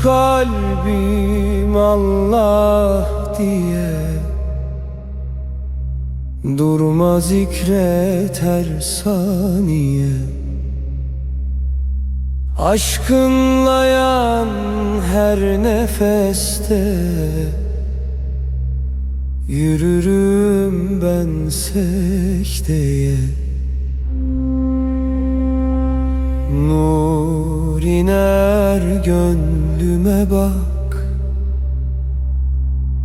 kalbim Allah diye durma zikret her saniye. Aşkınla yan her nefeste yürürüm ben secdeye. Nur iner gönlüme bak,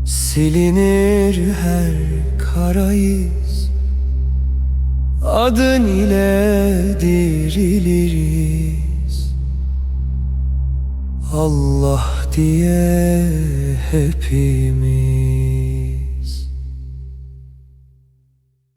silinir her kara iz, adın ile diriliriz. Allah diye hepimiz.